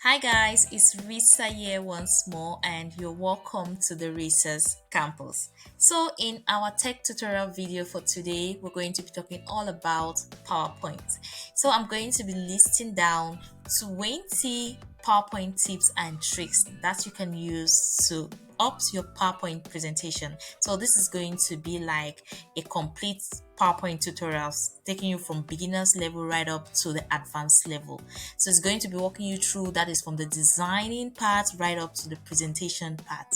Hi guys, it's Risa here once more and you're welcome to the Risa's campus. So in our tech tutorial video for today, we're going to be talking all about PowerPoint. So I'm going to be listing down 20 PowerPoint tips and tricks that you can use to up your PowerPoint presentation. So this is going to be like a complete PowerPoint tutorials taking you from beginners level right up to the advanced level. So it's going to be walking you through that is from the designing part right up to the presentation part.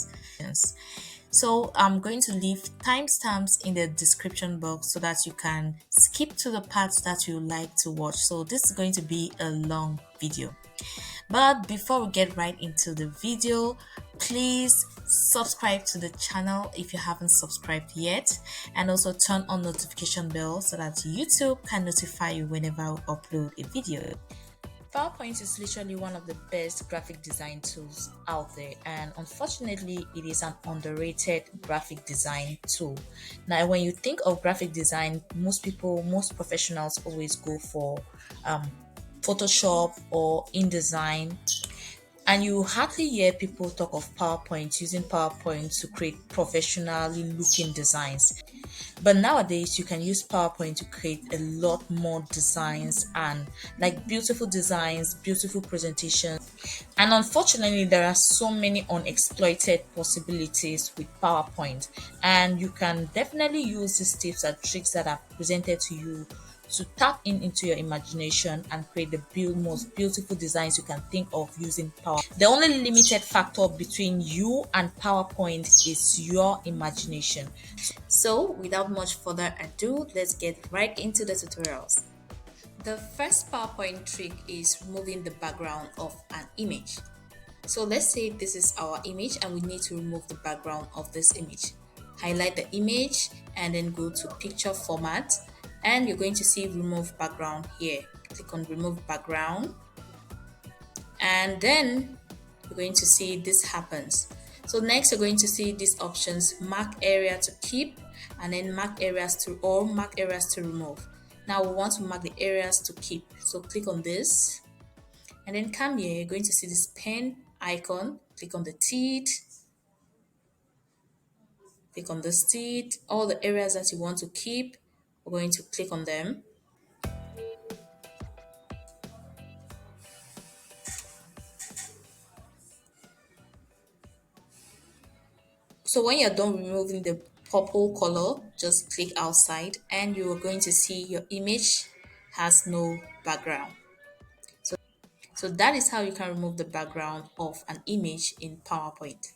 So I'm going to leave timestamps in the description box so that you can skip to the parts that you like to watch. So this is going to be a long video. But before we get right into the video, please subscribe to the channel if you haven't subscribed yet, and also turn on notification bell so that YouTube can notify you whenever I upload a video. PowerPoint is literally one of the best graphic design tools out there, and unfortunately it is an underrated graphic design tool. Now when you think of graphic design, most professionals always go for Photoshop or InDesign, and you hardly hear people talk of PowerPoint, using PowerPoint to create professionally looking designs. But nowadays you can use PowerPoint to create a lot more designs, and like beautiful designs, beautiful presentations. And unfortunately there are so many unexploited possibilities with PowerPoint, and you can definitely use these tips and tricks that are presented to you to tap into your imagination and create the most beautiful designs you can think of using PowerPoint. The only limited factor between you and PowerPoint is your imagination. So without much further ado, let's get right into the tutorials. The first PowerPoint trick is removing the background of an image. So let's say this is our image and we need to remove the background of this image. Highlight the image and then go to picture format, and you're going to see remove background here. Click on remove background, and then you're going to see this happens. So next you're going to see these options: mark area to keep, and then mark areas to remove. Now we want to mark the areas to keep, so click on this and then come here. You're going to see this pen icon. Click on the teeth, all the areas that you want to keep, we're going to click on them. So when you're done removing the purple color, just click outside and you're going to see your image has no background. So that is how you can remove the background of an image in PowerPoint.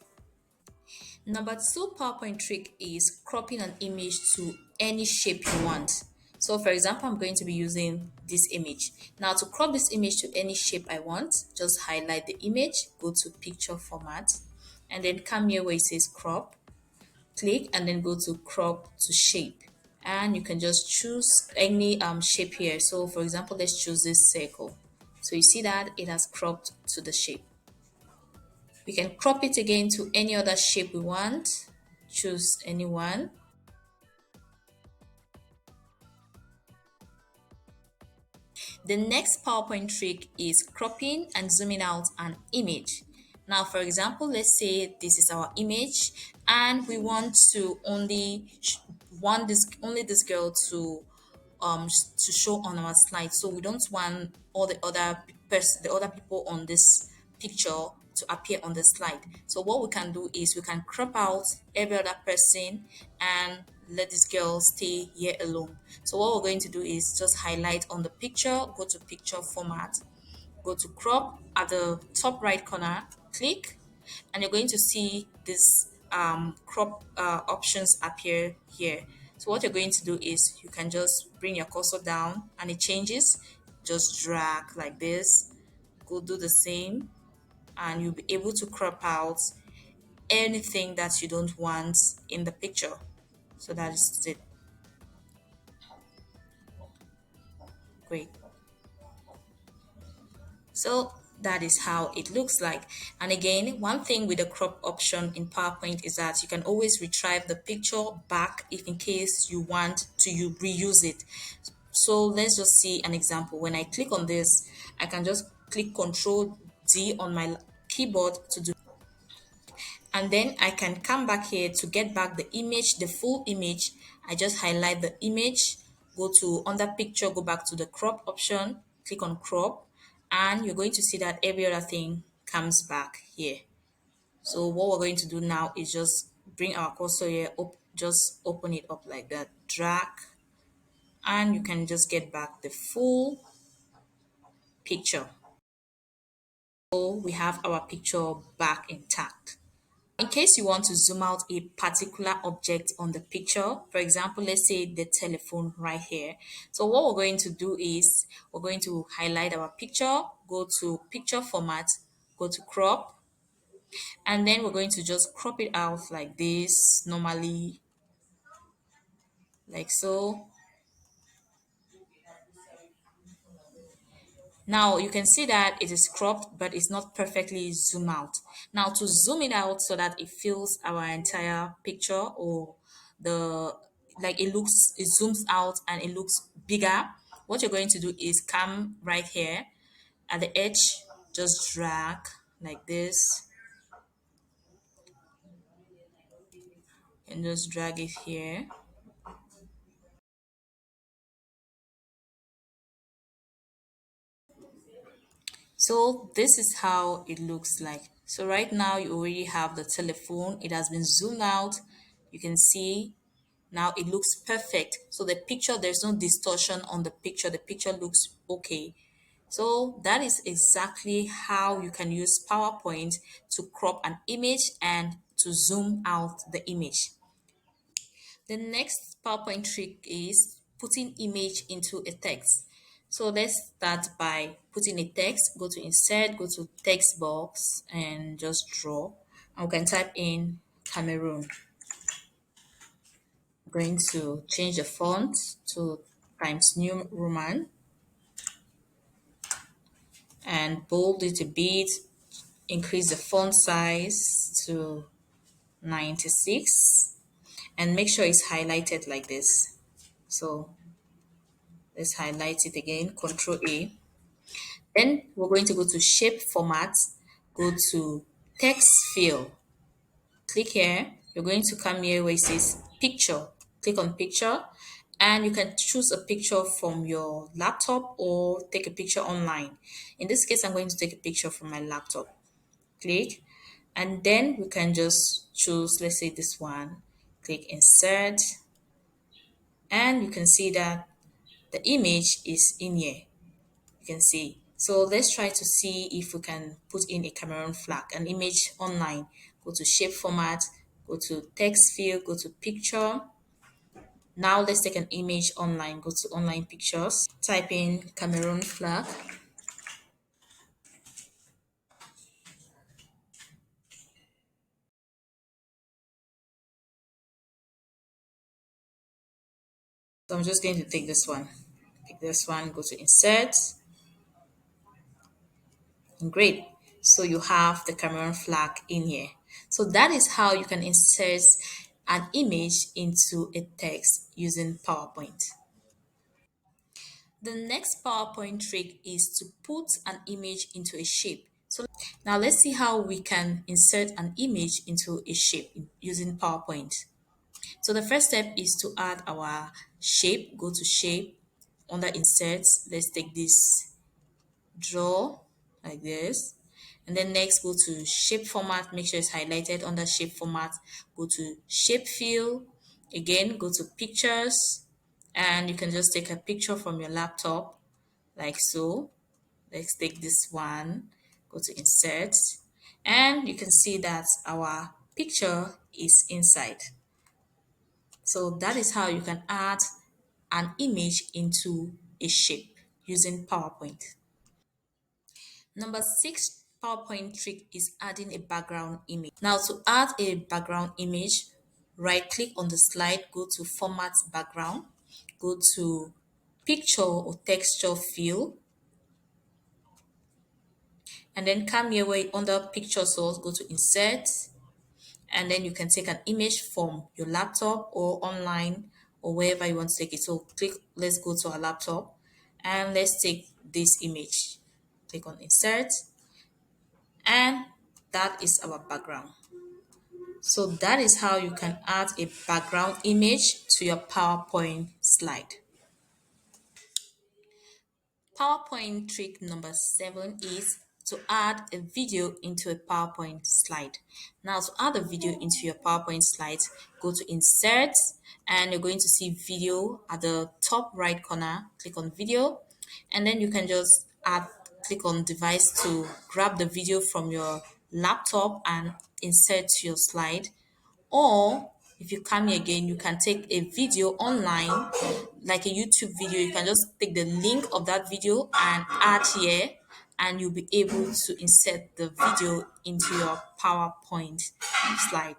Number two PowerPoint trick is cropping an image to any shape you want. So for example, I'm going to be using this image. Now to crop this image to any shape I want, just highlight the image, go to picture format, and then come here where it says crop, click and then go to crop to shape. And you can just choose any shape here. So for example, let's choose this circle. So you see that it has cropped to the shape. We can crop it again to any other shape we want. Choose any one. The next PowerPoint trick is cropping and zooming out an image. Now, for example, let's say this is our image and we want to only this girl to show on our slide. So we don't want all the other people on this picture to appear on the slide. So what we can do is we can crop out every other person and let this girl stay here alone. So what we're going to do is just highlight on the picture, go to picture format, go to crop at the top right corner, click, and you're going to see this crop options appear here. So what you're going to do is you can just bring your cursor down and it changes. Just drag like this, go do the same, and you'll be able to crop out anything that you don't want in the picture. So that is it. Great. So that is how it looks like. And again, one thing with the crop option in PowerPoint is that you can always retrieve the picture back if in case you want to reuse it. So let's just see an example. When I click on this, I can just click Control D on my keyboard to do, and then I can come back here to get back the image, the full image. I just highlight the image, go to under picture, go back to the crop option, click on crop, and you're going to see that every other thing comes back here. So what we're going to do now is just bring our cursor here up, just open it up like that, drag, and you can just get back the full picture. So we have our picture back intact. In case you want to zoom out a particular object on the picture, for example, let's say the telephone right here. So what we're going to do is we're going to highlight our picture, go to picture format, go to crop, and then we're going to just crop it out like this, normally, like so. Now you can see that it is cropped, but it's not perfectly zoom out. Now to zoom it out so that it fills our entire picture, or the like it zooms out and it looks bigger. What you're going to do is come right here at the edge, just drag like this, and just drag it here. So this is how it looks like. So right now you already have the telephone. It has been zoomed out. You can see now it looks perfect. So the picture, there's no distortion on the picture. The picture looks okay. So that is exactly how you can use PowerPoint to crop an image and to zoom out the image. The next PowerPoint trick is putting image into a text. So let's start by putting a text. Go to insert, go to text box and just draw. And we can type in Cameroon. I'm going to change the font to Times New Roman and bold it a bit. Increase the font size to 96 and make sure it's highlighted like this. So let's highlight it again, Control A. Then we're going to go to shape format, go to text fill, click here. You're going to come here where it says picture, click on picture, and you can choose a picture from your laptop or take a picture online. In this case, I'm going to take a picture from my laptop. Click, and then we can just choose, let's say this one, click insert, and you can see that the image is in here. You can see. So let's try to see if we can put in a Cameroon flag, an image online. Go to shape format, go to text field, go to picture. Now let's take an image online. Go to online pictures, type in Cameroon flag. So I'm just going to take this one. Pick this one, go to insert. And great. So you have the Cameroon flag in here. So that is how you can insert an image into a text using PowerPoint. The next PowerPoint trick is to put an image into a shape. So now let's see how we can insert an image into a shape using PowerPoint. So the first step is to add our shape. Go to shape, under inserts, let's take this draw like this. And then next go to shape format, make sure it's highlighted under shape format. Go to shape fill, again go to pictures, and you can just take a picture from your laptop like so. Let's take this one, go to insert, and you can see that our picture is inside. So that is how you can add an image into a shape using PowerPoint. Number 6 PowerPoint trick is adding a background image. Now to add a background image, right click on the slide, go to format background, go to picture or texture fill, and then come here where under picture source, go to insert, and then you can take an image from your laptop or online or wherever you want to take it. So click, let's go to our laptop and let's take this image. Click on insert, And that is our background. So that is how you can add a background image to your PowerPoint slide. PowerPoint trick number 7 is to add a video into a PowerPoint slide. Now, to add a video into your PowerPoint slide, go to Insert, and you're going to see Video at the top right corner. Click on Video, and then you can just click on Device to grab the video from your laptop and insert to your slide. Or if you come here again, you can take a video online, like a YouTube video. You can just take the link of that video and add here, and you'll be able to insert the video into your PowerPoint slide.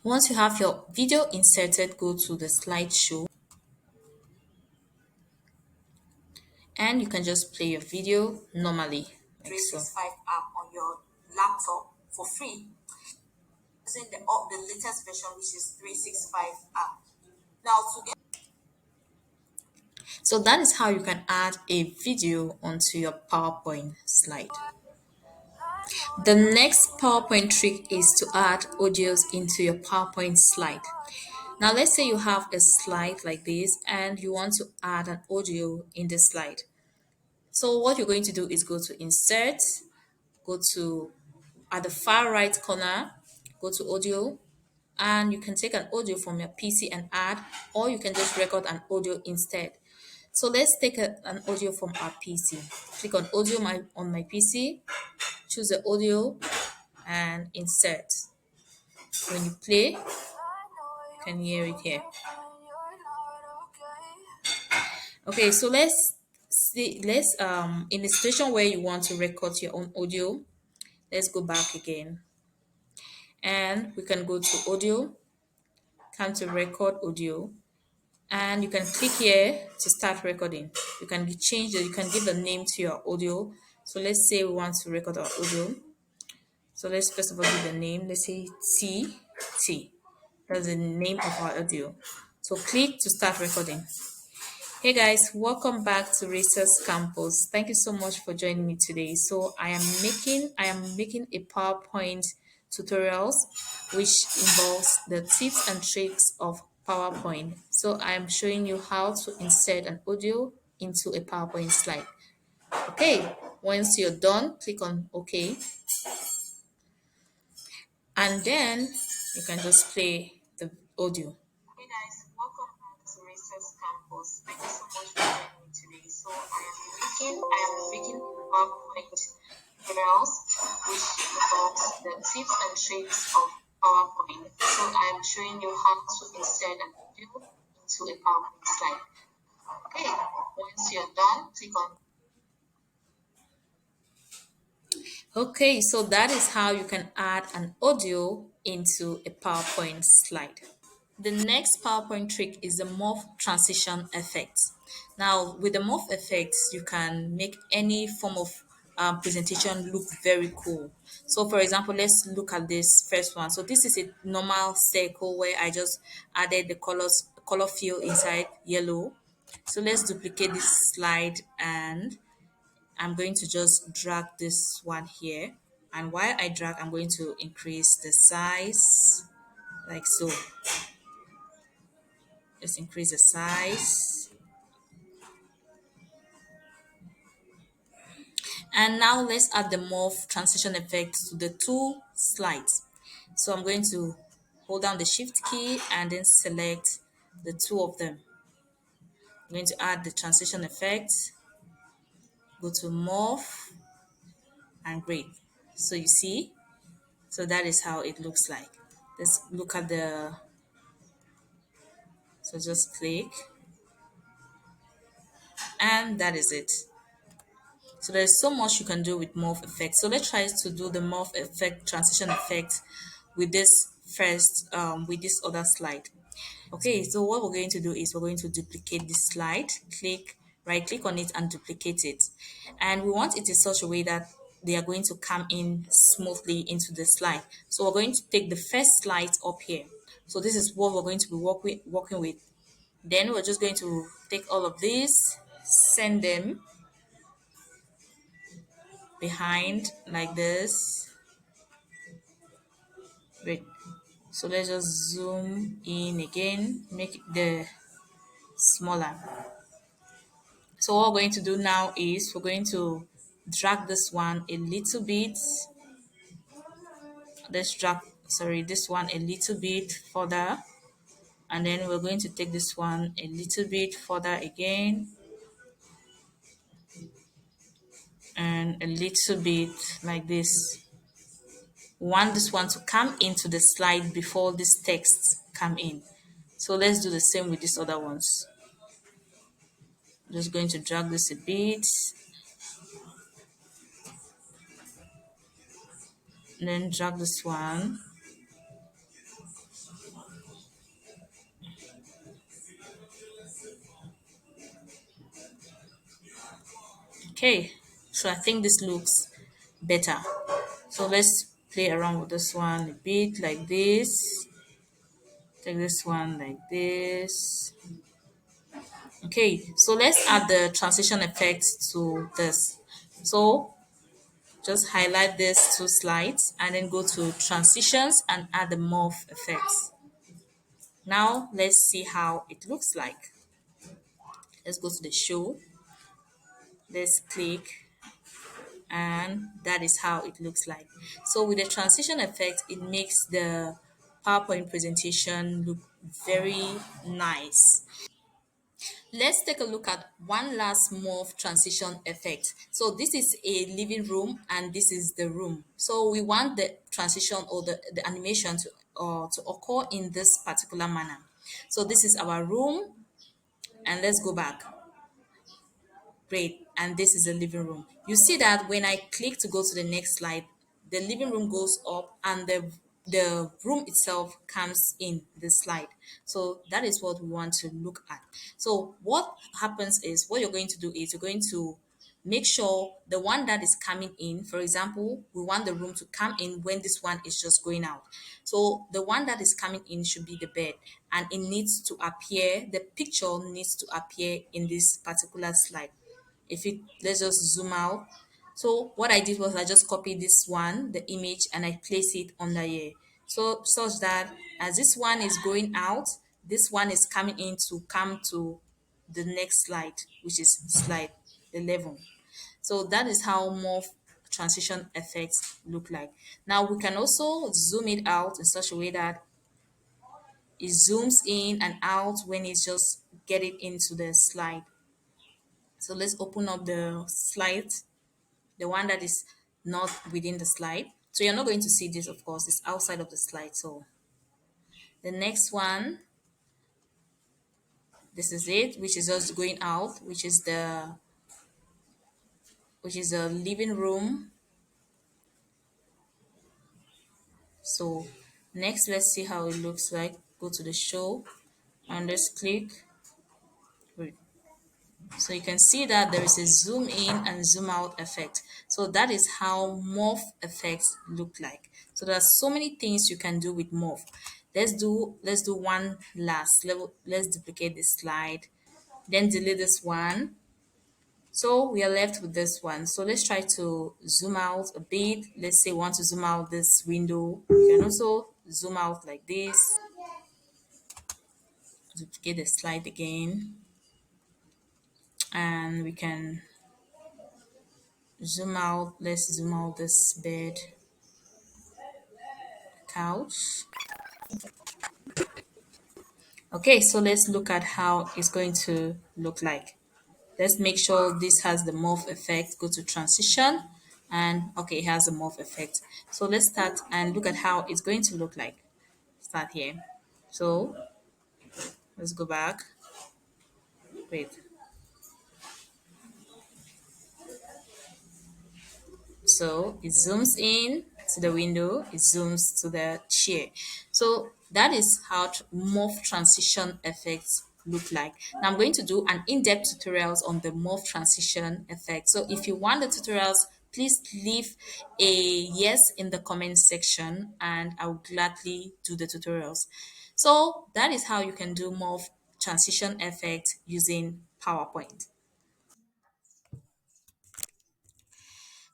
Once you have your video inserted, go to the slideshow, and you can just play your video normally, like so. 365 app on your laptop for free using the latest version, which is 365 app. Now to get So that is how you can add a video onto your PowerPoint slide. The next PowerPoint trick is to add audios into your PowerPoint slide. Now let's say you have a slide like this and you want to add an audio in the slide. So what you're going to do is go to Insert, go to at the far right corner, go to Audio, and you can take an audio from your PC and add, or you can just record an audio instead. So let's take an audio from our PC. Click on Audio on my PC, choose the audio, and insert. When you play, you can hear it here. Okay, so let's see. Let's in the situation where you want to record your own audio, let's go back again, and we can go to Audio, come to Record Audio, and you can click here to start recording. You can you can give a name to your audio. So let's say we want to record our audio. So let's first of all give the name. Let's say T. That's the name of our audio. So click to start recording. Hey guys, welcome back to Research Campus. Thank you so much for joining me today. So I am making a PowerPoint tutorials which involves the tips and tricks of PowerPoint. So I am showing you how to insert an audio into a PowerPoint slide. Okay, once you're done, click on OK. And then you can just play the audio. Hey guys, welcome back to Research Campus. Thank you so much for joining me today. So I am making PowerPoint tutorials which involves the tips and tricks of PowerPoint. So I am showing you how to insert an audio into a PowerPoint slide. Okay, once you're done, click on Okay, so that is how you can add an audio into a PowerPoint slide. The next PowerPoint trick is the morph transition effect. Now, with the morph effect, you can make any form of presentation look very cool. So, for example, let's look at this first one. So, this is a normal circle where I just added the color fill inside yellow. So, let's duplicate this slide, and I'm going to just drag this one here. And while I drag, I'm going to increase the size like so. Let's increase the size. And now let's add the morph transition effect to the two slides. So I'm going to hold down the shift key and then select the two of them. I'm going to add the transition effect, go to morph, and great. So you see, so that is how it looks like. Let's look at so just click, and that is it. So there's so much you can do with morph effect. So let's try to do the morph effect, transition effect with this first, with this other slide. Okay, so what we're going to do is we're going to duplicate this slide, right click on it and duplicate it. And we want it in such a way that they are going to come in smoothly into the slide. So we're going to take the first slide up here. So this is what we're going to be working with. Then we're just going to take all of these, send them behind like this. Great. So let's just zoom in again, make the smaller. So what we're going to do now is we're going to drag this one a little bit. Let's drag, sorry, this one a little bit further. And then we're going to take this one a little bit further again. And a little bit like this. We want this one to come into the slide before this text come in. So let's do the same with these other ones. Just going to drag this a bit. And then drag this one. Okay, so I think this looks better. So let's play around with this one a bit like this. Take this one like this. Okay, so let's add the transition effect to this. So just highlight these two slides and then go to transitions and add the morph effects. Now let's see how it looks like. Let's go to the show. Let's click, and that is how it looks like. So with the transition effect, it makes the PowerPoint presentation look very nice. Let's take a look at one last morph transition effect. So this is a living room and this is the room. So we want the transition or the animation to occur in this particular manner. So this is our room, and let's go back. Great. And this is the living room. You see that when I click to go to the next slide, the living room goes up and the room itself comes in the slide. So that is what we want to look at. So what happens is, what you're going to do is you're going to make sure the one that is coming in, for example, we want the room to come in when this one is just going out. So the one that is coming in should be the bed, and it needs to appear, the picture needs to appear in this particular slide. If it, let's just zoom out. So what I did was I just copied this one, the image, and I place it under here. So such that as this one is going out, this one is coming in to come to the next slide, which is slide 11. So that is how more transition effects look like. Now we can also zoom it out in such a way that it zooms in and out when it's just getting into the slide. So let's open up the slide, the one that is not within the slide. So you're not going to see this, of course, it's outside of the slide. So the next one, this is it, which is just going out, which is a living room. So next, let's see how it looks like. Go to the show and let's click. So you can see that there is a zoom in and zoom out effect. So that is how morph effects look like. So there are so many things you can do with morph. Let's do one last level. Let's duplicate this slide, then delete this one. So we are left with this one. So let's try to zoom out a bit. Let's say we want to zoom out this window. You can also zoom out like this. Duplicate the slide again. And we can zoom out. Let's zoom out this bed, couch. Okay, so let's look at how it's going to look like. Let's make sure this has the morph effect. Go to transition, and okay, it has the morph effect. So let's start and look at how it's going to look like. Start here. So let's go back. Wait. So it zooms in to the window, it zooms to the chair. So that is how morph transition effects look like. Now I'm going to do an in-depth tutorials on the morph transition effect. So if you want the tutorials, please leave a yes in the comment section and I will gladly do the tutorials. So that is how you can do more transition effect using PowerPoint.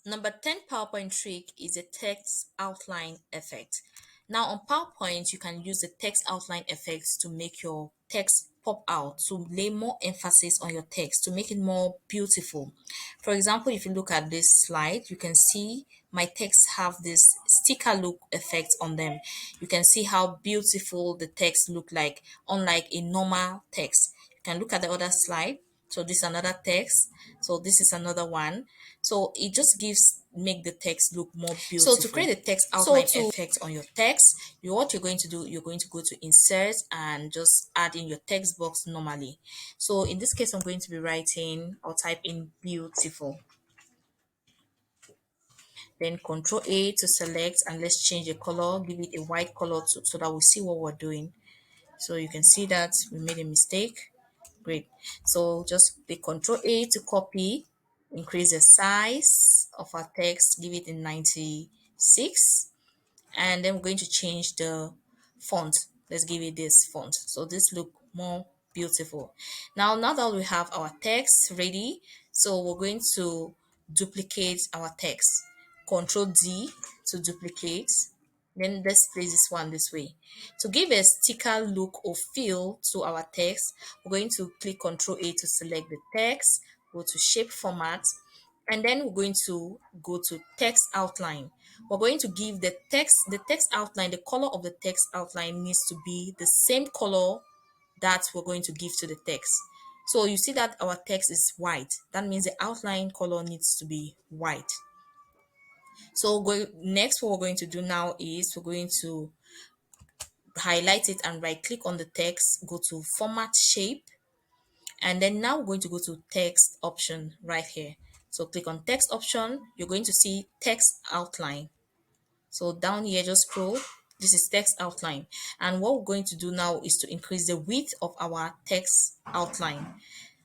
Number 10 PowerPoint trick is a text outline effect. Now on PowerPoint, you can use the text outline effects to make your text pop out, to lay more emphasis on your text, to make it more beautiful. For example, if you look at this slide, you can see my text have this sticker look effect on them. You can see how beautiful the text look like, unlike a normal text. You can look at the other slide. So this is another text. So this is another one. So it just gives make the text look more beautiful. So to create a text outline effect on your text, what you're going to do, you're going to go to insert and just add in your text box normally. So in this case, I'm going to be writing or type in beautiful. Then Control A to select, and let's change the color, give it a white color so that we see what we're doing. So you can see that we made a mistake. Great. So just the Control A to copy, increase the size of our text, give it a 96, and then we're going to change the font. Let's give it this font. So this look more beautiful. Now that we have our text ready, so we're going to duplicate our text. Control D to duplicate. Then let's place this one this way. To give a sticker look or feel to our text, we're going to click Control A to select the text, go to shape format, and then we're going to go to text outline. We're going to give the text outline, the color of the text outline needs to be the same color that we're going to give to the text. So you see that our text is white. That means the outline color needs to be white. So next, what we're going to do now is we're going to highlight it and right click on the text, go to format shape, and then now we're going to go to text option right here. So click on text option, you're going to see text outline. So down here, just scroll. This is text outline. And what we're going to do now is to increase the width of our text outline.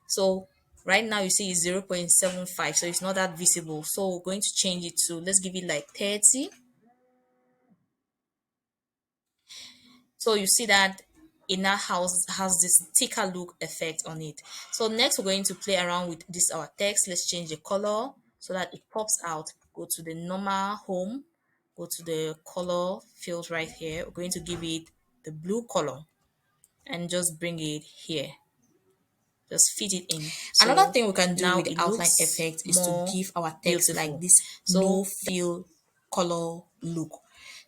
So right now you see it's 0.75, so it's not that visible. So we're going to change it to, let's give it like 30. So you see that it now has this sticker look effect on it. So next we're going to play around with this our text. Let's change the color so that it pops out. Go to the normal home, go to the color field right here. We're going to give it the blue color and just bring it here. Just fit it in. So another thing we can do with the outline effect is to give our text like this no fill color look.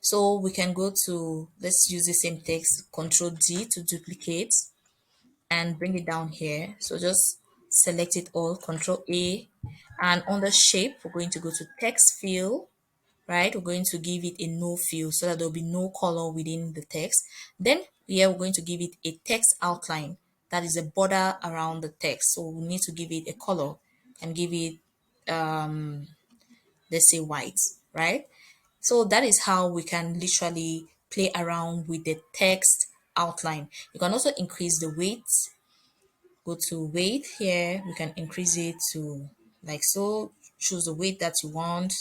So we can go to, let's use the same text, Control D to duplicate and bring it down here. So just select it all, Control A, and on the shape we're going to go to text fill, right? We're going to give it a no fill so that there'll be no color within the text. Then here we're going to give it a text outline, that is a border around the text. So we need to give it a color and give it let's say white, right? So that is how we can literally play around with the text outline. You can also increase the weight. Go to weight here, we can increase it to like so, choose the weight that you want,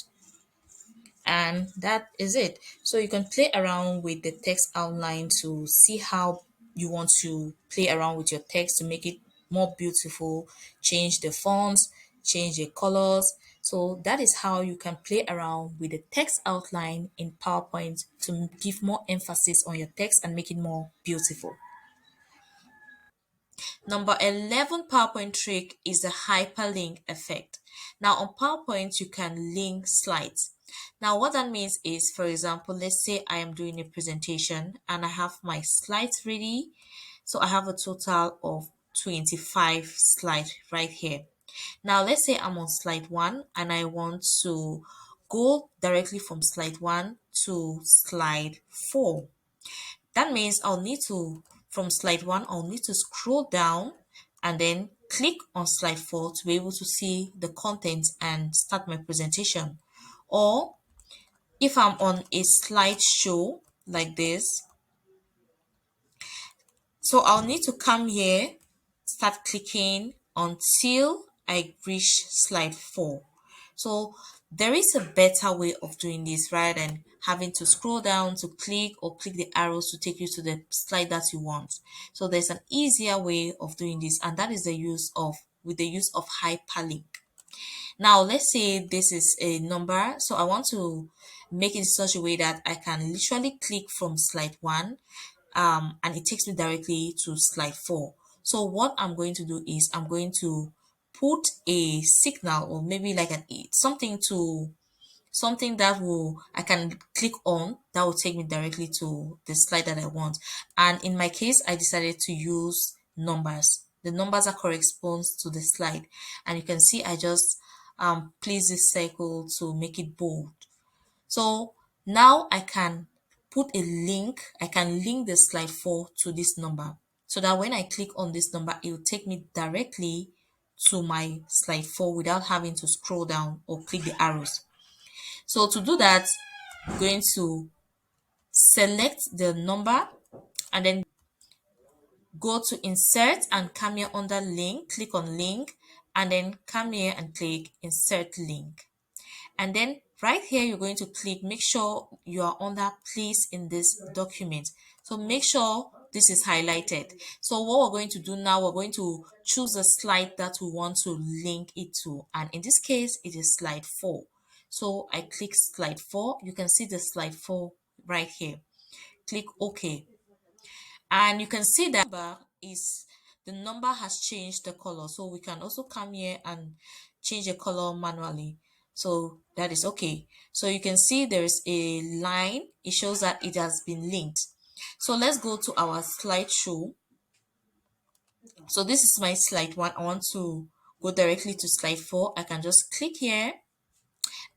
and that is it. So you can play around with the text outline to see how you want to play around with your text to make it more beautiful, change the fonts, change the colors. So that is how you can play around with the text outline in PowerPoint to give more emphasis on your text and make it more beautiful. Number 11 PowerPoint trick is the hyperlink effect. Now on PowerPoint, you can link slides. Now what that means is, for example, let's say I am doing a presentation and I have my slides ready. So I have a total of 25 slides right here. Now let's say I'm on slide 1 and I want to go directly from slide 1 to slide 4. That means I'll need to, from slide 1, I'll need to scroll down and then click on slide 4 to be able to see the content and start my presentation. Or if I'm on a slideshow like this, so I'll need to come here, start clicking until I reach slide 4. So There is a better way of doing this rather than having to scroll down to click or click the arrows to take you to the slide that you want. So there's an easier way of doing this, and that is the use of with the use of hyperlink. Now let's say this is a number, so I want to make it in such a way that I can literally click from slide 1 and it takes me directly to slide 4. So what I'm going to do is I'm going to put a signal or maybe like something that will I can click on that will take me directly to the slide that I want. And in my case, I decided to use numbers. The numbers that corresponds to the slide, and you can see I just place this circle to make it bold. So now I can put a link. I can link the slide 4 to this number so that when I click on this number, it will take me directly to my slide 4 without having to scroll down or click the arrows. So to do that, I'm going to select the number and then go to insert and come here under link, click on link, and then come here and click insert link. And then right here, you're going to click, make sure you are under place in this document. So make sure this is highlighted. So what we're going to do now, we're going to choose a slide that we want to link it to. And in this case, it is slide 4. So I click slide 4. You can see the slide 4 right here. Click OK. And you can see that the number has changed the color. So we can also come here and change the color manually. So that is okay. So you can see there's a line. It shows that it has been linked. So let's go to our slideshow. So this is my slide 1. I want to go directly to slide 4. I can just click here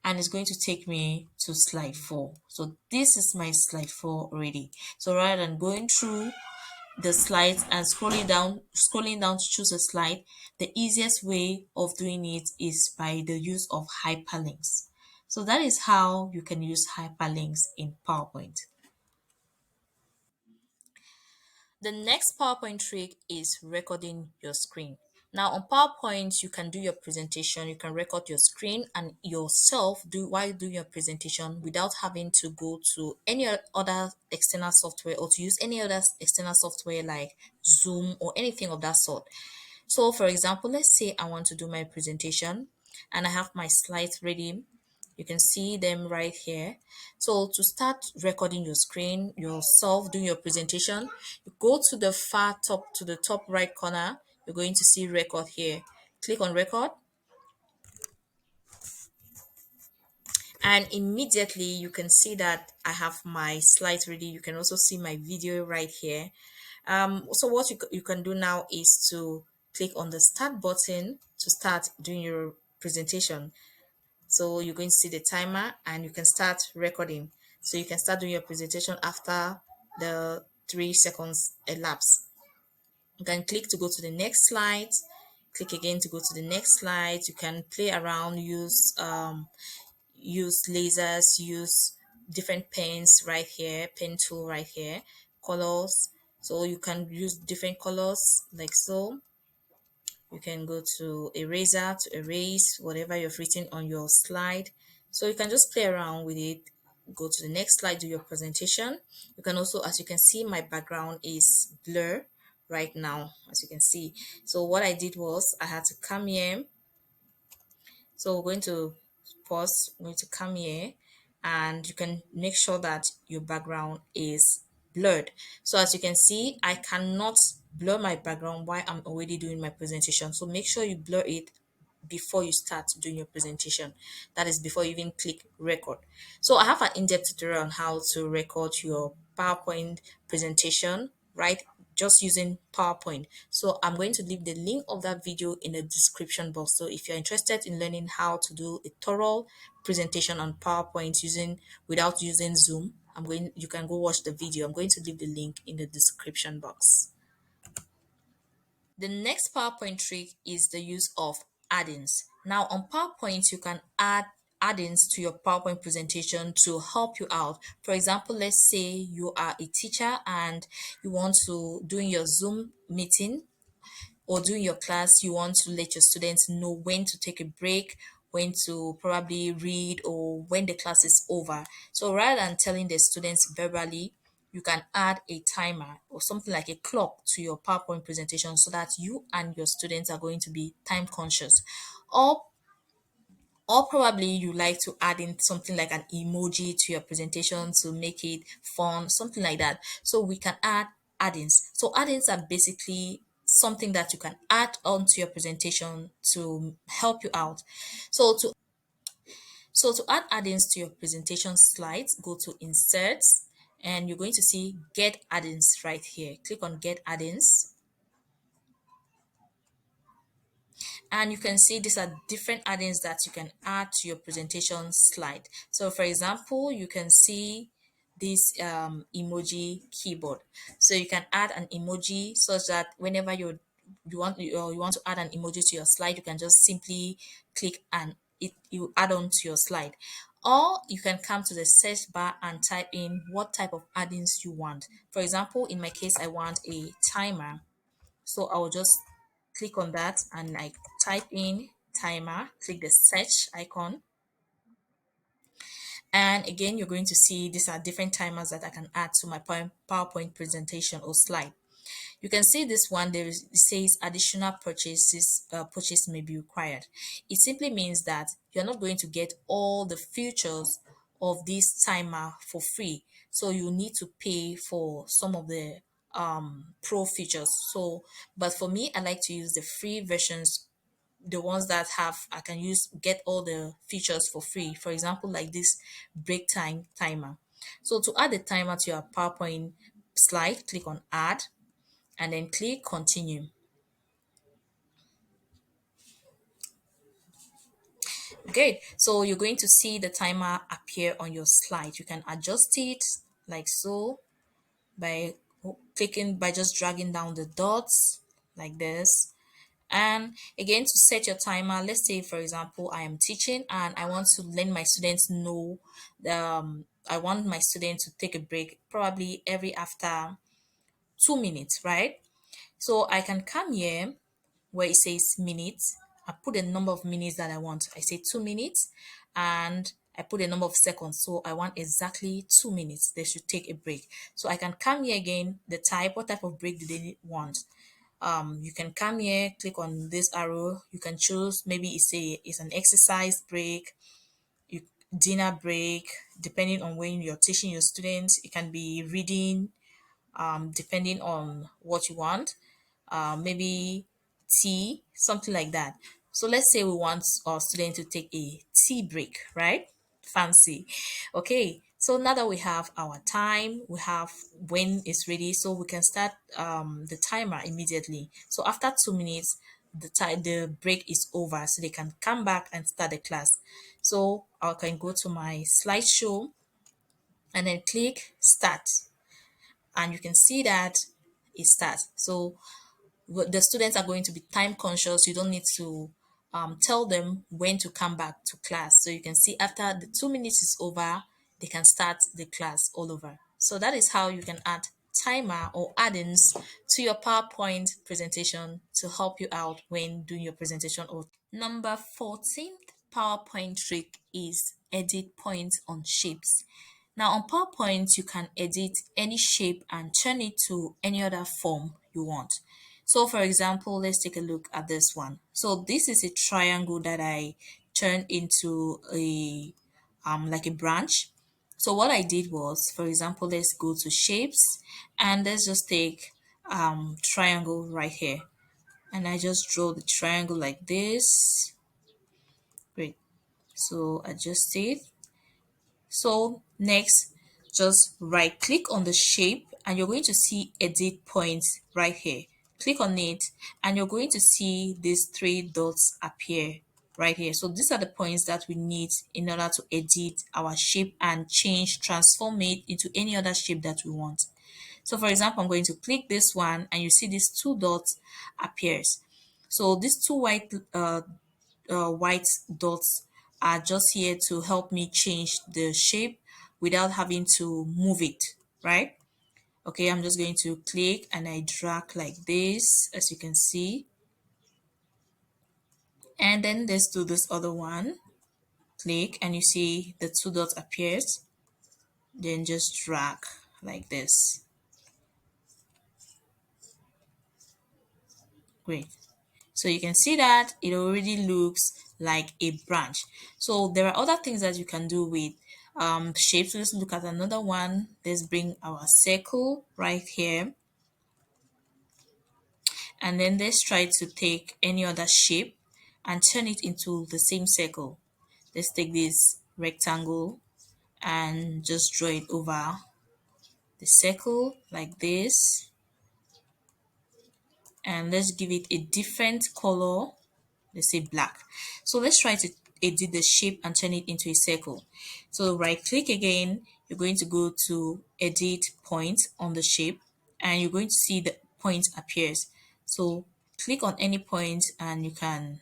and it's going to take me to slide 4. So this is my slide 4 already. So rather than going through the slides and scrolling down to choose a slide, the easiest way of doing it is by the use of hyperlinks. So that is how you can use hyperlinks in PowerPoint. The next PowerPoint trick is recording your screen. Now on PowerPoint, you can do your presentation, you can record your screen and yourself while doing your presentation without having to go to any other external software or to use any other external software like Zoom or anything of that sort. So for example, let's say I want to do my presentation and I have my slides ready. You can see them right here. So to start recording your screen, yourself doing your presentation, you go to the far top, to the top right corner, you're going to see record here. Click on record. And immediately you can see that I have my slides ready. You can also see my video right here. So what you can do now is to click on the start button to start doing your presentation. So you're going to see the timer and you can start recording. So you can start doing your presentation after the 3 seconds elapse. You can click to go to the next slide, click again to go to the next slide. You can play around, use lasers, use different pens right here, pen tool right here, colors. So you can use different colors like so. You can go to eraser to erase whatever you've written on your slide. So you can just play around with it. Go to the next slide, do your presentation. You can also, as you can see, my background is blur right now, as you can see. So what I did was I had to come here. So we're going to pause, we're going to come here and you can make sure that your background is blurred. So as you can see, I cannot blur my background while I'm already doing my presentation. So make sure you blur it before you start doing your presentation. That is before you even click record. So I have an in-depth tutorial on how to record your PowerPoint presentation, right? Just using PowerPoint. So I'm going to leave the link of that video in the description box. So if you're interested in learning how to do a thorough presentation on PowerPoint without using Zoom, you can go watch the video. I'm going to leave the link in the description box. The next PowerPoint trick is the use of add-ins. Now on PowerPoint, you can add add-ins to your PowerPoint presentation to help you out. For example, let's say you are a teacher and you want to, during your Zoom meeting or during your class, you want to let your students know when to take a break, when to probably read or when the class is over. So rather than telling the students verbally, you can add a timer or something like a clock to your PowerPoint presentation so that you and your students are going to be time conscious. Or or probably you like to add in something like an emoji to your presentation to make it fun, something like that. So we can add add-ins. So add-ins are basically something that you can add onto your presentation to help you out. So to add add-ins to your presentation slides, go to inserts and you're going to see get add-ins right here. Click on get add-ins and you can see these are different add-ins that you can add to your presentation slide. So for example, you can see this emoji keyboard. So you can add an emoji such that whenever you want to add an emoji to your slide, you can just simply click and you add on to your slide. Or you can come to the search bar and type in what type of add-ins you want. For example, in my case, I want a timer. So I will just click on that and I type in timer, click the search icon. And again, you're going to see these are different timers that I can add to my PowerPoint presentation or slide. You can see this one, it says additional purchase may be required. It simply means that you're not going to get all the features of this timer for free. So you need to pay for some of the pro features. So, but for me, I like to use the free versions, the ones that have I can use get all the features for free. For example, like this break time timer. So to add the timer to your PowerPoint slide, click on add and then click continue. Okay, so you're going to see the timer appear on your slide. You can adjust it like so by by just dragging down the dots like this. And again, to set your timer, let's say for example I am teaching and I want to let my students know I want my students to take a break probably every after 2 minutes, right? So I can come here where it says minutes. I put the number of minutes that I want. I say 2 minutes and I put a number of seconds. So I want exactly 2 minutes. They should take a break. So I can come here again, the type, what type of break do they want? You can come here, click on this arrow. You can choose maybe it's an exercise break, you, dinner break, depending on when you're teaching your students. It can be reading, depending on what you want, maybe tea, something like that. So let's say we want our student to take a tea break, right? Fancy. Okay, so now that we have our time, we have when it's ready, so we can start the timer immediately. So after 2 minutes, the break is over, so they can come back and start the class. So I can go to my slideshow and then click start and you can see that it starts. So the students are going to be time conscious. You don't need to tell them when to come back to class. So you can see after the 2 minutes is over, they can start the class all over. So that is how you can add timer or add-ins to your PowerPoint presentation to help you out when doing your presentation. Or number 14th PowerPoint trick is edit points on shapes. Now on PowerPoint, you can edit any shape and turn it to any other form you want. So for example, let's take a look at this one. So this is a triangle that I turned into a like a branch. So what I did was, for example, let's go to shapes and let's just take triangle right here. And I just draw the triangle like this. Great. So adjust it. So next, just right click on the shape and you're going to see edit points right here. Click on it and you're going to see these three dots appear right here. So these are the points that we need in order to edit our shape and transform it into any other shape that we want. So for example, I'm going to click this one and you see these two dots appears. So these two white dots are just here to help me change the shape without having to move it, right? Okay, I'm just going to click and I drag like this, as you can see. And then let's do this other one. click and you see the two dots appears, then just drag like this. Great. So you can see that it already looks like a branch. So there are other things that you can do with shapes. Let's look at another one. Let's bring our circle right here. And then let's try to take any other shape and turn it into the same circle. Let's take this rectangle and just draw it over the circle like this. And let's give it a different color. Let's say black. So let's try to edit the shape and turn it into a circle. So right click again, you're going to go to edit point on the shape and you're going to see the point appears. So click on any point and you can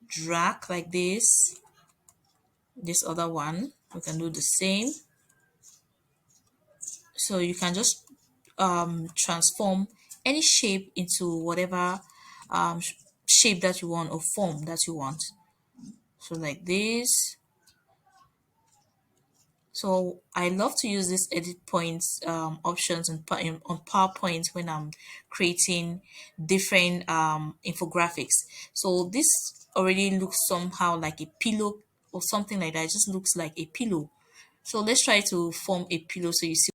drag like this. This other one, we can do the same. So you can just transform any shape into whatever shape that you want or form that you want. So like this. So I love to use this edit points options on PowerPoint when I'm creating different infographics. So this already looks somehow like a pillow or something like that. It just looks like a pillow. So let's try to form a pillow so you see.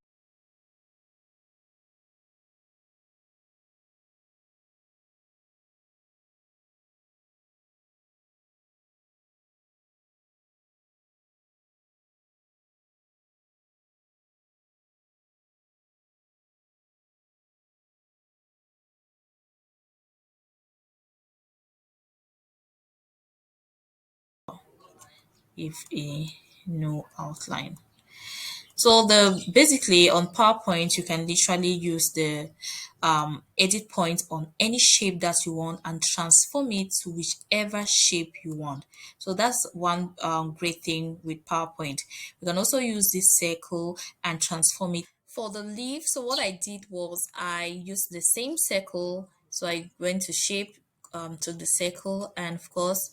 If a no outline. So the basically on PowerPoint you can literally use the edit point on any shape that you want and transform it to whichever shape you want. So that's one great thing with PowerPoint. You can also use this circle and transform it for the leaf. So what I did was I used the same circle. So I went to shape to the circle and of course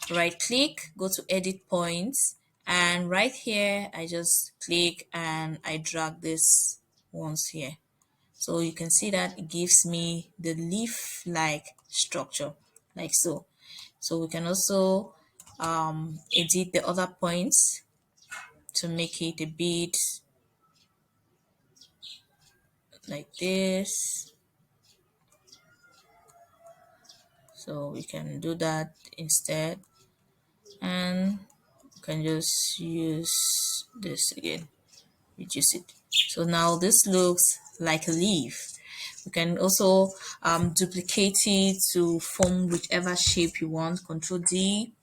right click, go to edit points, and right here I just click and I drag this once here. So you can see that it gives me the leaf like structure like so. So we can also edit the other points to make it a bit like this. So we can do that instead and we can just use this again, reduce it. So now this looks like a leaf. You can also duplicate it to form whichever shape you want. Control D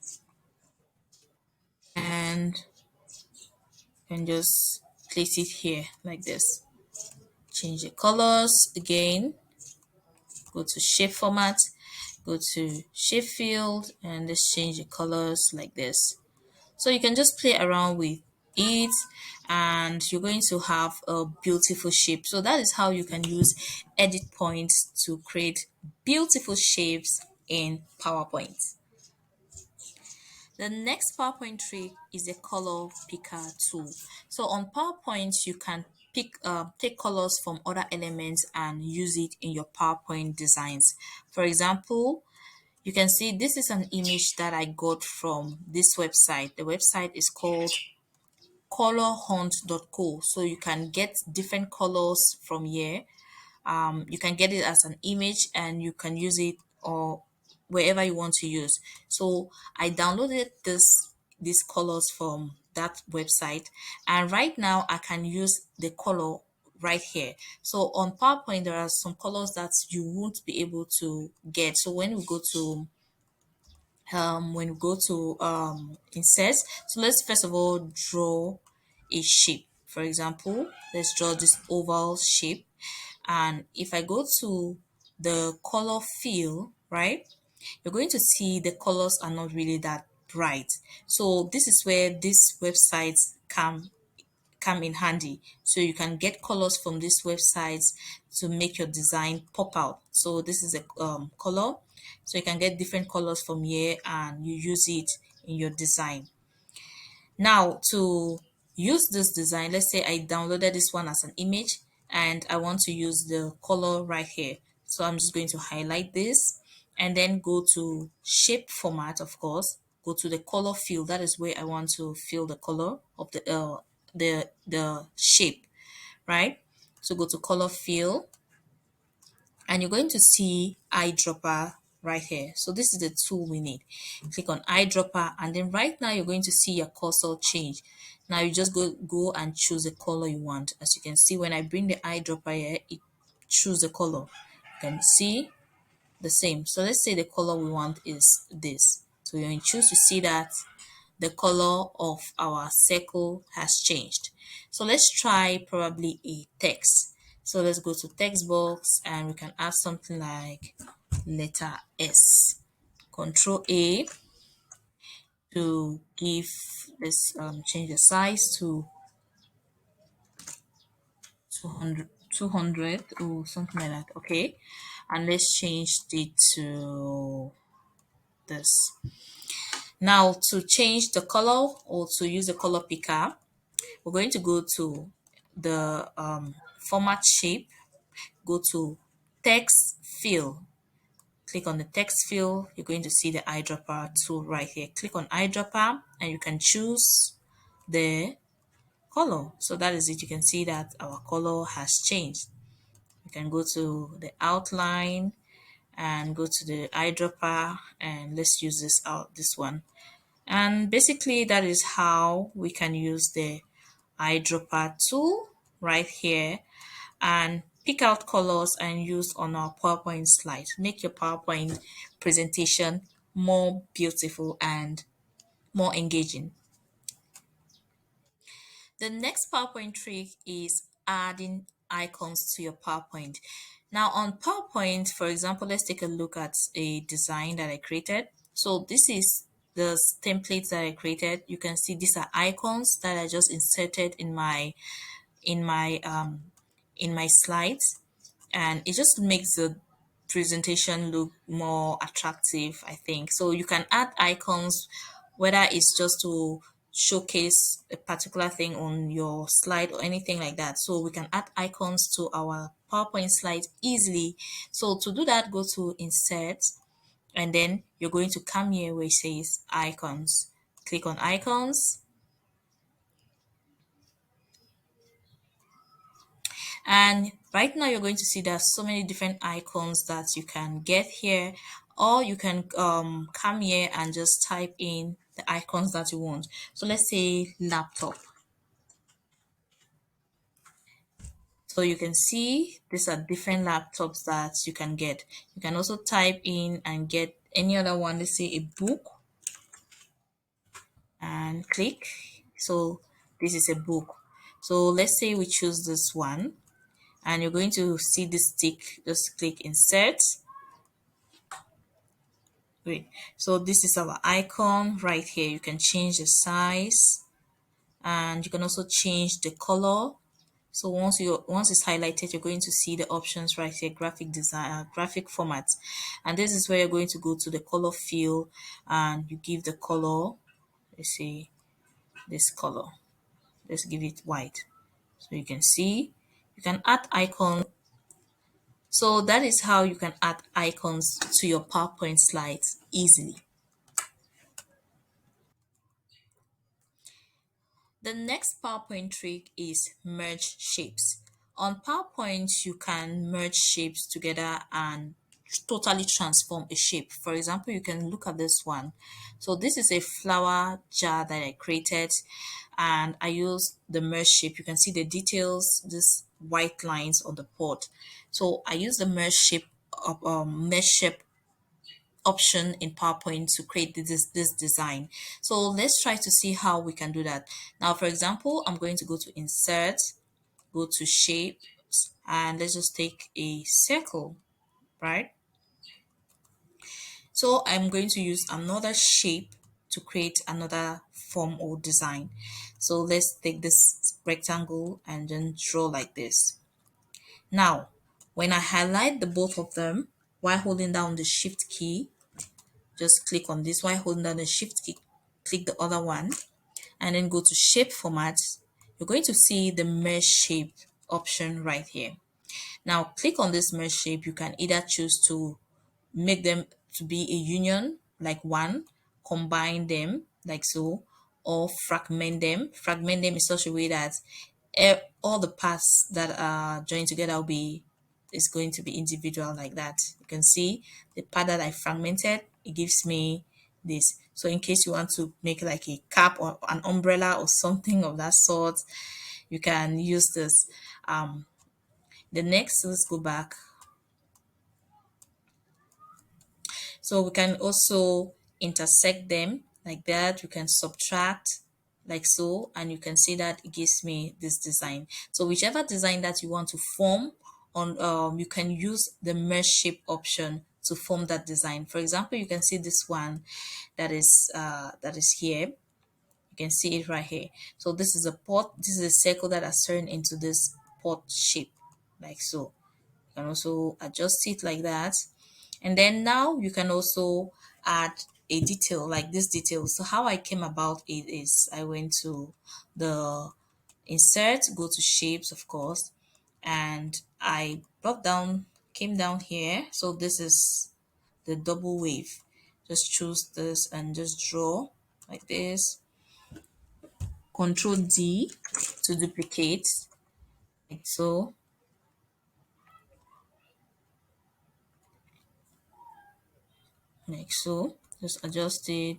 and you can just place it here like this. Change the colors again. Go to shape format, go to shape field, and let's change the colors like this. So you can just play around with it and you're going to have a beautiful shape. So that is how you can use edit points to create beautiful shapes in PowerPoint. The next PowerPoint trick is a color picker tool. So on PowerPoint, you can take colors from other elements and use it in your PowerPoint designs. For example, you can see this is an image that I got from this website. The website is called colorhunt.co. So you can get different colors from here. You can get it as an image and you can use it or wherever you want to use. So I downloaded these colors from that website and right now I can use the color right here. So on PowerPoint there are some colors that you won't be able to get. So when we go to insert, so let's first of all draw a shape. For example, let's draw this oval shape, and if I go to the color fill, right, you're going to see the colors are not really that bright. So this is where these websites come in handy. So you can get colors from these websites to make your design pop out. So this is a color. So you can get different colors from here and you use it in your design. Now to use this design, let's say I downloaded this one as an image and I want to use the color right here. So I'm just going to highlight this and then go to shape format, of course, go to the color field. That is where I want to fill the color of the shape, right? So go to color fill and you're going to see eyedropper right here. So this is the tool we need. Click on eyedropper and then right now you're going to see your cursor change. Now you just go and choose the color you want. As you can see, when I bring the eyedropper here, it choose the color. You can see the same. So let's say the color we want is this. So you're going to choose to see that the color of our circle has changed. So let's try probably a text. So let's go to text box and we can add something like letter S. Control A to give this change the size to 200 or something like that. Okay, and let's change it to this. Now to change the color or to use the color picker, we're going to go to the format shape, go to text fill. Click on the text fill. You're going to see the eyedropper tool right here. Click on eyedropper and you can choose the color. So that is it. You can see that our color has changed. You can go to the outline and go to the eyedropper and let's use this one. And basically that is how we can use the eyedropper tool right here and pick out colors and use on our PowerPoint slide. Make your PowerPoint presentation more beautiful and more engaging. The next PowerPoint trick is adding icons to your PowerPoint. Now on PowerPoint, for example, let's take a look at a design that I created. So this is the templates that I created. You can see these are icons that I just inserted in my in my um, in my slides, and it just makes the presentation look more attractive, I think. So you can add icons, whether it's just to showcase a particular thing on your slide or anything like that. So we can add icons to our PowerPoint slides easily. So to do that, go to insert and then you're going to come here where it says icons. Click on icons. And right now you're going to see there's so many different icons that you can get here, or you can come here and just type in the icons that you want. So let's say laptop. So you can see these are different laptops that you can get. You can also type in and get any other one. Let's say a book and click. So this is a book. So let's say we choose this one and you're going to see this tick. Just click insert. Great. So this is our icon right here. You can change the size and you can also change the color. So once it's highlighted, you're going to see the options right here, graphic design, graphic formats. And this is where you're going to go to the color field and you give the color, let's say this color. Let's give it white. So you can see, you can add icons. So that is how you can add icons to your PowerPoint slides easily. The next PowerPoint trick is merge shapes. On PowerPoint, you can merge shapes together and totally transform a shape. For example, you can look at this one. So this is a flower jar that I created and I use the merge shape. You can see the details, this white lines on the pot. So I use the merge shape of mesh shape option in PowerPoint to create this design. So let's try to see how we can do that. Now, for example, I'm going to go to insert, go to shapes, and let's just take a circle, right? So I'm going to use another shape to create another form or design. So let's take this rectangle and then draw like this. Now, when I highlight the both of them while holding down the shift key, just click on this while holding down the shift key, click the other one, and then go to shape format, you're going to see the merge shape option right here. Now click on this merge shape. You can either choose to make them to be a union, like one, combine them like so, or fragment them in such a way that all the parts that are joined together will be is going to be individual like that. You can see the part that I fragmented, it gives me this. So in case you want to make like a cap or an umbrella or something of that sort, you can use this. The next, let's go back. So we can also intersect them like that. You can subtract like so, and you can see that it gives me this design. So whichever design that you want to form on, you can use the merge shape option to form that design. For example, you can see this one that is here. You can see it right here. So this is a pot. This is a circle that has turned into this pot shape like so. You can also adjust it like that. And then now you can also add a detail like this detail. So how I came about it is I went to the insert, go to shapes, of course, and I brought down, came down here. So this is the double wave. Just choose this and just draw like this. Control D to duplicate like so. Like so. Just adjust it,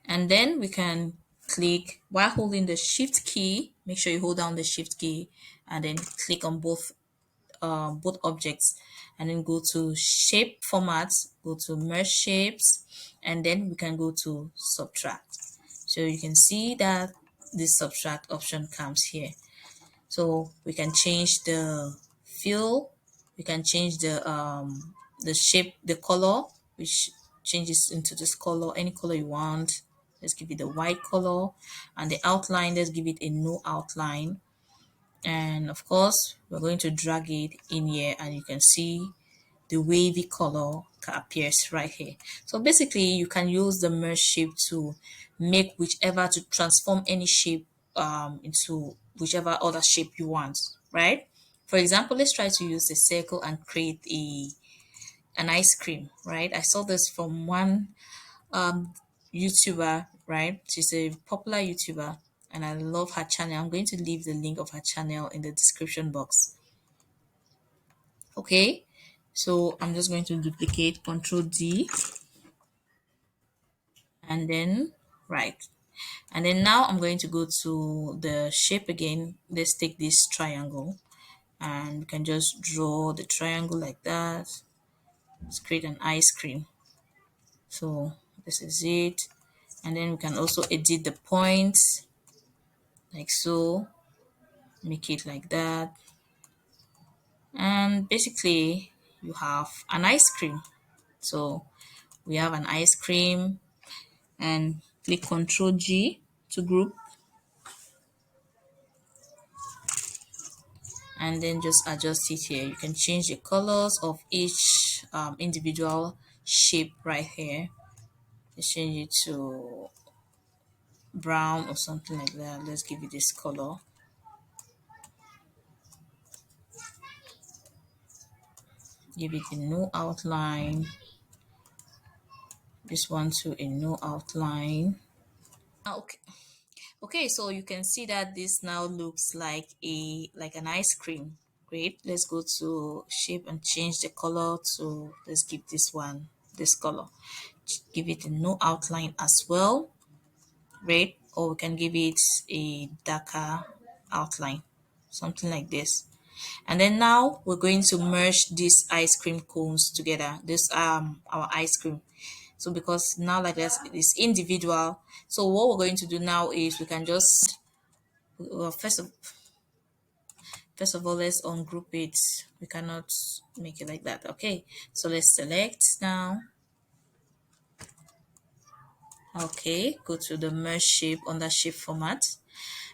and then we can click while holding the shift key. Make sure you hold down the shift key and then click on both objects, and then go to shape formats, go to merge shapes, and then we can go to subtract. So you can see that this subtract option comes here. So we can change the fill, we can change the shape, the color, which changes into this color, any color you want. Let's give it the white color, and the outline, let's give it a no outline. And of course, we're going to drag it in here, and you can see the wavy color appears right here. So basically, you can use the merge shape to make whichever, to transform any shape into whichever other shape you want, right? For example, let's try to use a circle and create an ice cream, right? I saw this from one um, YouTuber, right? She's a popular YouTuber, and I love her channel. I'm going to leave the link of her channel in the description box. Okay, so I'm just going to duplicate, Control D, and then right. And then now I'm going to go to the shape again. Let's take this triangle, and we can just draw the triangle like that. Let's create an ice cream. So this is it. And then we can also edit the points like so, make it like that. And basically you have an ice cream. So we have an ice cream, and click Control G to group, and then just adjust it here. You can change the colors of each individual shape right here. Let's change it to brown or something like that. Let's give it this color. Give it a no outline. This one to a no outline. Okay. Okay, so you can see that this now looks like an ice cream. Great. Let's go to shape and change the color to, let's give this one this color. Give it a no outline as well. Great. Or we can give it a darker outline, something like this. And then now we're going to merge these ice cream cones together. This our ice cream. So because now like this it's individual. So what we're going to do now is we can just, well, first of all, let's ungroup it. We cannot make it like that. Okay, so let's select now. Okay, go to the merge shape under shape format,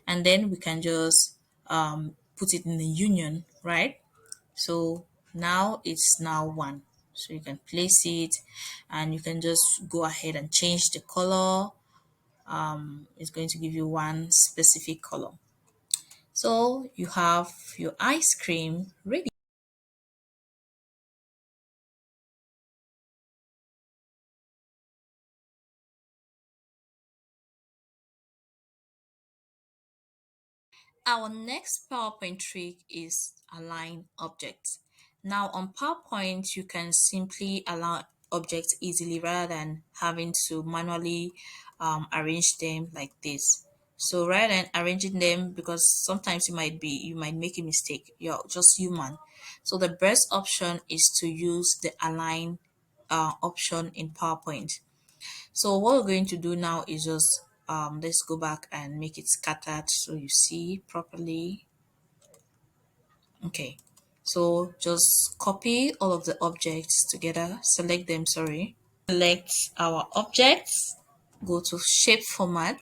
and then we can just put it in the union, right? So now it's now one. So you can place it, and you can just go ahead and change the color. It's going to give you one specific color. So you have your ice cream ready. Our next PowerPoint trick is align objects. Now on PowerPoint, you can simply align objects easily rather than having to manually arrange them like this. So rather than arranging them, because sometimes you might make a mistake. You're just human. So the best option is to use the align option in PowerPoint. So what we're going to do now is just let's go back and make it scattered so you see properly. Okay, so just copy all of the objects together, select them, sorry. Select our objects, go to shape format,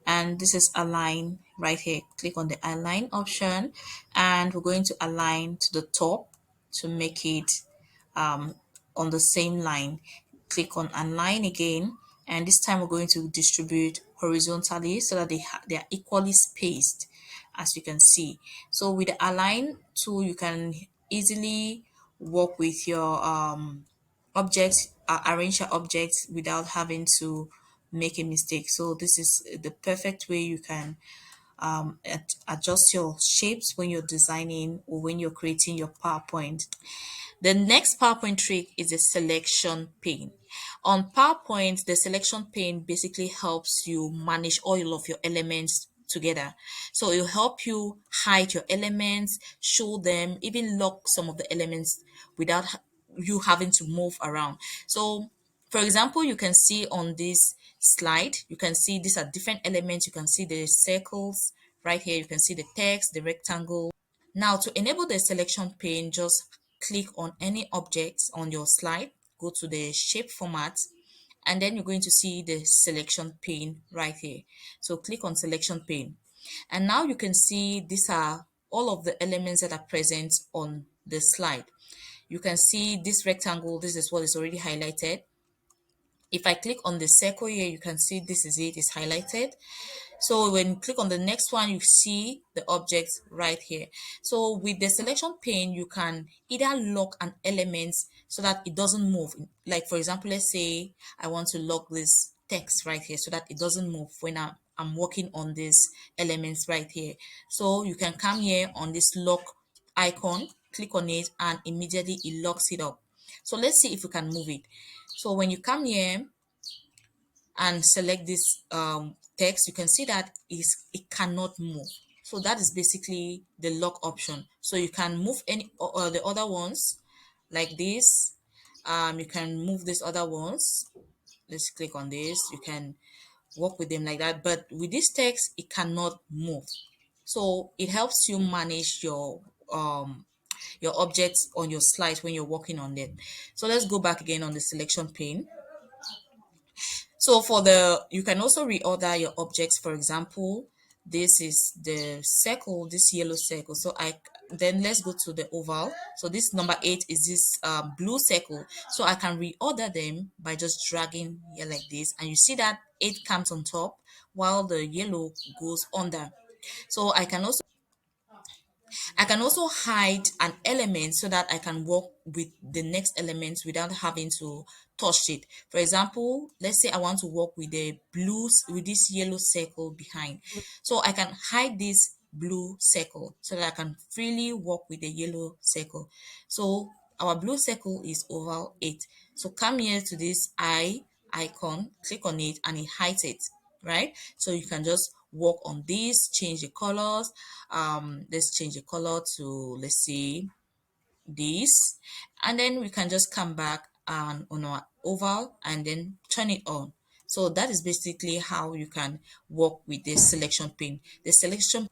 and this is align right here. Click on the align option, and we're going to align to the top to make it um, on the same line. Click on align again, and this time we're going to distribute horizontally so that they are equally spaced, as you can see. So with the align tool, you can easily work with your objects, arrange your objects without having to make a mistake. So this is the perfect way you can adjust your shapes when you're designing or when you're creating your PowerPoint. The next PowerPoint trick is a selection pane. On PowerPoint, the selection pane basically helps you manage all of your elements together. So it'll help you hide your elements, show them, even lock some of the elements without you having to move around. So for example, you can see on this slide, you can see these are different elements. You can see the circles right here. You can see the text, the rectangle. Now to enable the selection pane, just click on any objects on your slide, go to the shape format, and then you're going to see the selection pane right here. So click on selection pane. And now you can see these are all of the elements that are present on the slide. You can see this rectangle, this is what is already highlighted. If I click on the circle here, you can see this is it, it's highlighted. So when you click on the next one, you see the object right here. So with the selection pane, you can either lock an element so that it doesn't move. Like for example, let's say I want to lock this text right here so that it doesn't move when I'm working on these elements right here. So you can come here on this lock icon, click on it, and immediately it locks it up. So let's see if we can move it. So when you come here and select this text, you can see that it cannot move. So that is basically the lock option. So you can move any the other ones like this. You can move these other ones. Let's click on this. You can work with them like that. But with this text, it cannot move. So it helps you manage your objects on your slides when you're working on them. So let's go back again on the selection pane. So you can also reorder your objects. For example, this is the circle, this yellow circle. So then let's go to the oval. So this number 8 is this blue circle. So I can reorder them by just dragging here like this. And you see that 8 comes on top while the yellow goes under. So I can also hide an element so that I can work with the next element without having to touch it. For example, let's say I want to work with the blues with this yellow circle behind. So I can hide this blue circle so that I can freely work with the yellow circle. So our blue circle is oval 8. So come here to this eye icon, click on it, and it hides it, right? So you can just work on this, change the colors. Let's change the color to, let's see, this, and then we can just come back and on our oval and then turn it on. So that is basically how you can work with the selection pane. The selection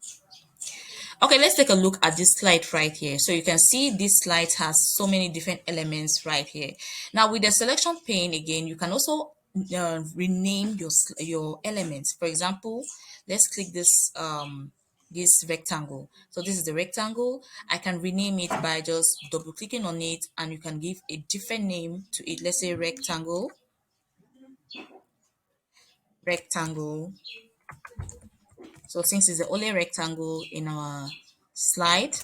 Okay, let's take a look at this slide right here. So you can see this slide has so many different elements right here. Now with the selection pane again, you can also rename your elements. For example, let's click this rectangle. So this is the rectangle. I can rename it by just double clicking on it, and you can give a different name to it. Let's say rectangle. rectangle. So since it's the only rectangle in our slide,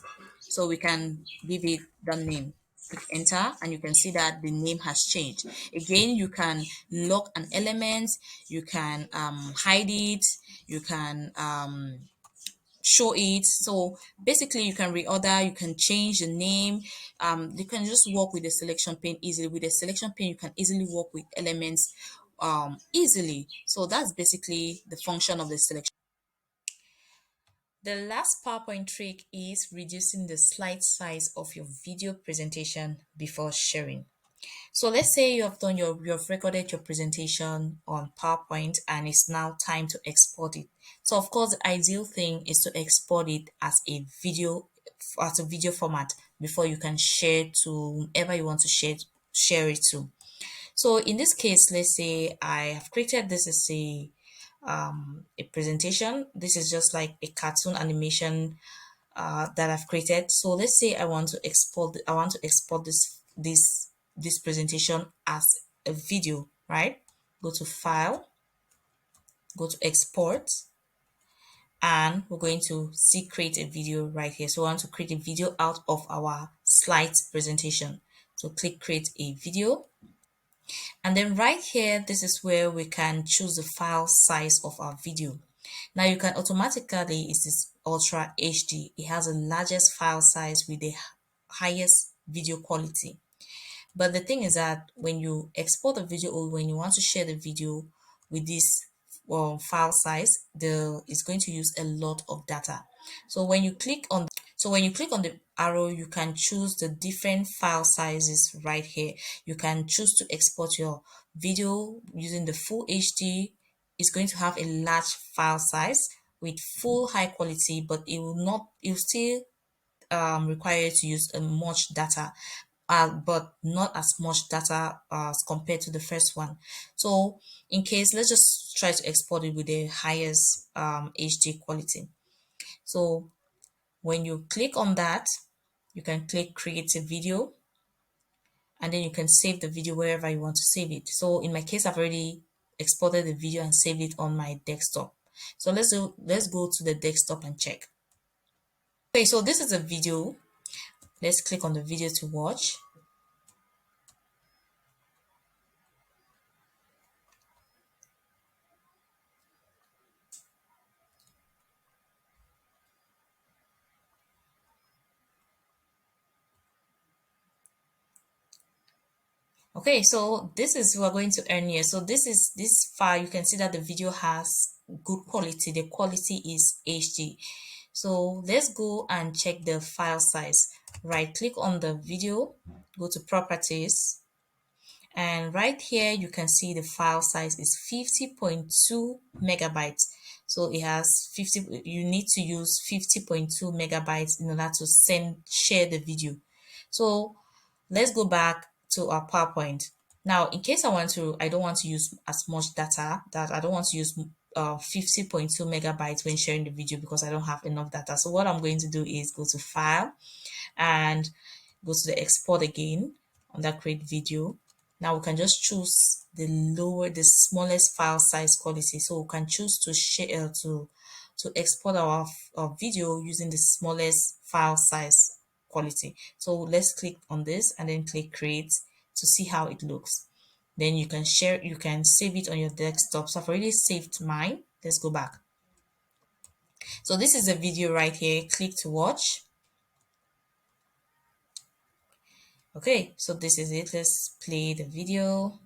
so we can give it the name. Click enter and you can see that the name has changed. Again, you can lock an element, you can hide it, you can show it. So basically you can reorder, you can change the name, you can just work with the selection pane easily. With the selection pane you can easily work with elements easily. So that's basically the function of the selection. The last PowerPoint trick is reducing the slide size of your video presentation before sharing. So let's say you've recorded your presentation on PowerPoint and it's now time to export it. So of course the ideal thing is to export it as a video format before you can share to whoever you want to share it to. So in this case, let's say I have created this as a presentation. This is just like a cartoon animation that I've created. So let's say I want to export. I want to export this presentation as a video, right? Go to File, go to Export, and we're going to see create a video right here. So we want to create a video out of our slides presentation. So click create a video. And then right here, this is where we can choose the file size of our video. Now you can automatically, it's this Ultra HD. It has the largest file size with the highest video quality. But the thing is that when you export a video or when you want to share the video with this file size, it's going to use a lot of data. So when you click on the arrow, you can choose the different file sizes right here. You can choose to export your video using the full HD. It's going to have a large file size with full high quality, but it will still require you to use much data, but not as much data as compared to the first one. So in case, let's just try to export it with the highest HD quality. So when you click on that, you can click create a video, and then you can save the video wherever you want to save it. So in my case, I've already exported the video and saved it on my desktop. So let's go to the desktop and check. Okay, so this is a video. Let's click on the video to watch. Okay, so this is we're going to earn here. So this file, you can see that the video has good quality. The quality is HD. So let's go and check the file size. Right click on the video, go to properties, and right here you can see the file size is 50.2 megabytes. So it has 50, you need to use 50.2 megabytes in order to share the video. So let's go back to our PowerPoint. Now, in case I don't want to use as much data, that I don't want to use 50.2 megabytes when sharing the video because I don't have enough data. So what I'm going to do is go to File and go to the Export again under Create Video. Now we can just choose the smallest file size quality. So we can choose to share to export our video using the smallest file size quality. So let's click on this and then click create to see how it looks. Then you can save it on your desktop. So I've already saved mine. Let's go back. So this is a video right here. Click to watch. Okay, so this is it. Let's play the video.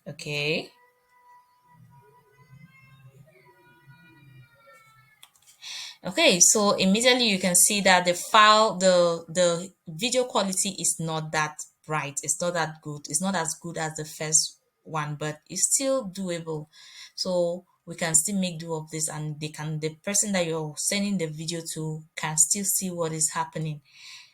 Okay. Okay, so immediately you can see that the video quality is not that bright. It's not that good. It's not as good as the first one, but it's still doable. So we can still make do of this, and the person that you're sending the video to can still see what is happening.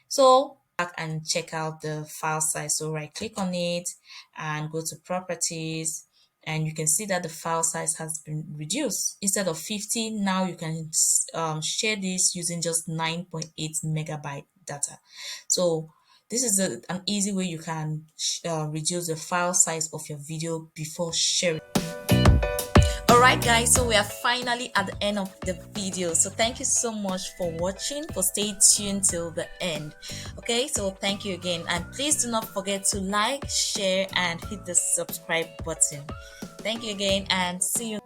So back and check out the file size. So right click on it and go to properties, and you can see that the file size has been reduced. Instead of 50, now you can share this using just 9.8 megabyte data. So This is an easy way you can reduce the file size of your video before sharing. Alright guys, so we are finally at the end of the video. So thank you so much for watching, for staying tuned till the end. Okay, so thank you again, and please do not forget to like, share and hit the subscribe button. Thank you again, and see you.